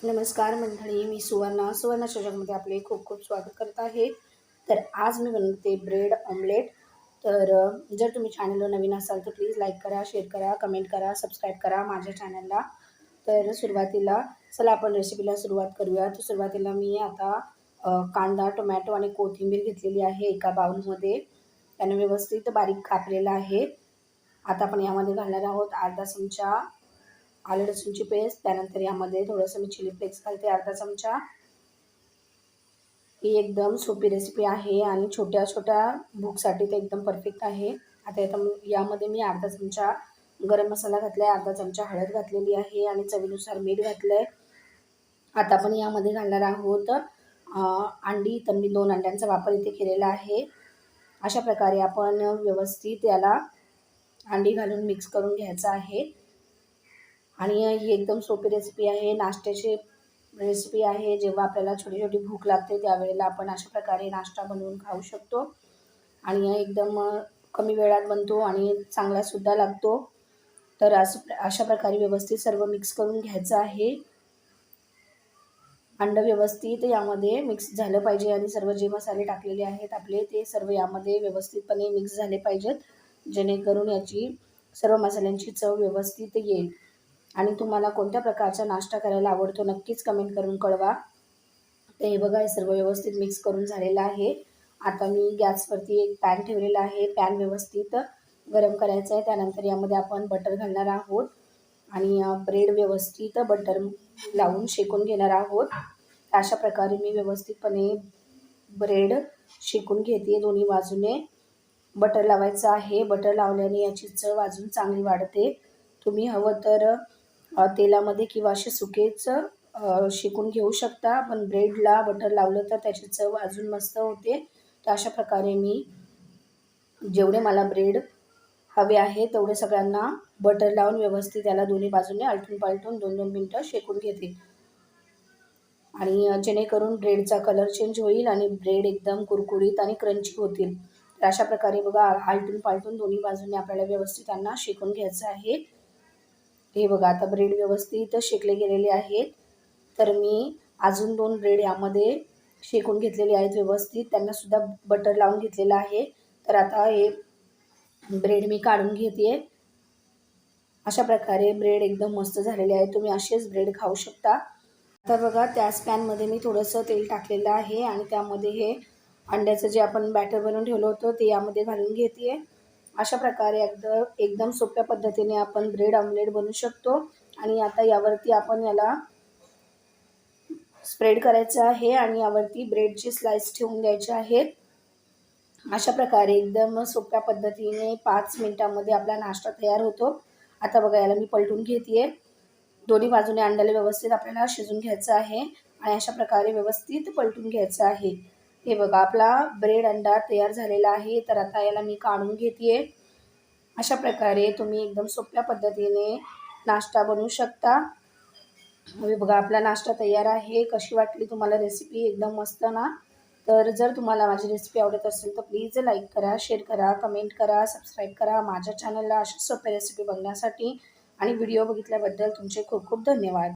नमस्कार मंडळी, मी सुवर्णा चषकमध्ये आपले खूप खूप स्वागत करत आहे। तर आज मी बनवते ब्रेड ऑमलेट। तर जर तुम्ही चॅनलवर नवीन असाल तर प्लीज लाईक करा, शेअर करा, कमेंट करा, सबस्क्राईब करा माझ्या चॅनलला। तर सुरुवातीला चला आपण रेसिपीला सुरुवात करूया। तर सुरुवातीला मी आता कांदा, टोमॅटो आणि कोथिंबीर घेतलेली आहे एका बाउलमध्ये। त्याने व्यवस्थित बारीक कापलेला आहे। आता आपण यामध्ये घालणार आहोत अर्धा चमचा आलं लसूणची पेस्ट, त्यानंतर यामध्ये थोडंसं मी चिली फ्लेक्स घालते अर्धा चमचा। ही एकदम सोपी रेसिपी आहे आणि छोट्या छोट्या भूकसाठी ते एकदम परफेक्ट आहे। आता यामध्ये मी अर्धा चमचा गरम मसाला घातलाय, अर्धा चमचा हळद घातलेली आहे आणि चवीनुसार मीठ घातलंय। आता आपण यामध्ये घालणार आहोत अंडी। तर मी 2 अंड्यांचा वापर इथे केलेला आहे। अशा प्रकारे आपण व्यवस्थित याला अंडी घालून मिक्स करून घ्यायचं आहे। आणि ही एकदम सोपी रेसिपी आहे, नाश्त्याची रेसिपी आहे। जेव्हा आपल्याला छोटी छोटी भूक लागते त्यावेळेला आपण अशा प्रकारे नाश्ता बनवून खाऊ शकतो आणि एकदम कमी वेळात बनतो आणि चांगलासुद्धा लागतो। तर अशा प्रकारे व्यवस्थित सर्व मिक्स करून घ्यायचं आहे। अंड व्यवस्थित यामध्ये मिक्स झालं पाहिजे आणि सर्व जे मसाले टाकलेले आहेत आपले ते सर्व यामध्ये व्यवस्थितपणे मिक्स झाले पाहिजेत, जेणेकरून याची सर्व मसाल्यांची चव व्यवस्थित येईल। आणि तुम्हाला कोणत्या प्रकारचा नाश्ता करायला आवडतो नक्कीच कमेंट करून कळवा। तर हे बघा, हे सर्व व्यवस्थित मिक्स करून झालेलं आहे। आता मी गॅसवरती एक पॅन ठेवलेला आहे। पॅन व्यवस्थित गरम करायचा आहे। त्यानंतर यामध्ये आपण बटर घालणार आहोत आणि ब्रेड व्यवस्थित बटर लावून शेकून घेणार आहोत। अशा प्रकारे मी व्यवस्थितपणे ब्रेड शेकून घेते। दोन्ही बाजूने बटर लावायचं आहे। बटर लावल्याने याची चव अजून चांगली वाढते। तुम्ही हवं तर तेलामध्ये किंवा असे सुकेच शेकून घेऊ शकता, पण ब्रेडला बटर लावलं तर त्याची चव अजून मस्त होते। तर अशा प्रकारे मी जेवढे मला ब्रेड हवे आहे तेवढे सगळ्यांना बटर लावून व्यवस्थित त्याला दोन्ही बाजूने आलटून पालटून 2-2 मिनिटं शेकून घेते आणि जेणेकरून ब्रेडचा कलर चेंज होईल आणि ब्रेड एकदम कुरकुरीत आणि क्रंची होतील। तर अशा प्रकारे बघा, आलटून पालटून दोन्ही बाजूने आपल्याला व्यवस्थित त्यांना शेकून घ्यायचं आहे। हे बघा, आता ब्रेड व्यवस्थित शेकले गेलेले आहेत। तर मी अजून 2 ब्रेड यामध्ये शेकून घेतलेले आहेत व्यवस्थित, त्यांना सुद्धा बटर लावून घेतलेलं आहे। तर आता हे ब्रेड मी काढून घेते। अशा प्रकारे ब्रेड एकदम मस्त झालेले आहेत, तुम्ही असेच ब्रेड खाऊ शकता। आता बघा, त्याच पॅनमध्ये मी थोडंसं तेल टाकलेलं आहे आणि त्यामध्ये हे अंड्याचं जे आपण बॅटर बनवून ठेवलं होतं ते यामध्ये घालून घेते। अशा प्रकारे एकदम सोप्या पद्धतीने आपण ब्रेड ऑमलेट बनवू शकतो। आणि आता यावरती आपण याला स्प्रेड करायचं आहे आणि यावरती ब्रेडची स्लाइस ठेवून द्यायचे आहेत। अशा प्रकारे एकदम सोप्या पद्धतीने 5 मिनिटांमध्ये आपला नाश्ता तयार होतो। आता बघा, याला मी पलटून घेते। दोन्ही बाजूने अंड्याला व्यवस्थित आपल्याला शिजून घ्यायचं आहे आणि अशा प्रकारे व्यवस्थित पलटून घ्यायचं आहे। हे बघा, आपला ब्रेड अंडा तयार झालेला आहे। तर आता याला मी काढून घेते। अशा प्रकारे तुम्ही एकदम सोप्या पद्धतीने नाश्ता बनवू शकता। हे बघा, आपला नाश्ता तयार आहे। कशी वाटली तुम्हाला रेसिपी? एकदम मस्त ना? तर जर तुम्हाला माझी रेसिपी आवडत असेल तर प्लीज लाईक करा, शेअर करा, कमेंट करा, सबस्क्राईब करा माझ्या चॅनलला अशा सोप्या रेसिपी बघण्यासाठी। आणि व्हिडिओ बघितल्याबद्दल तुमचे खूप खूप धन्यवाद।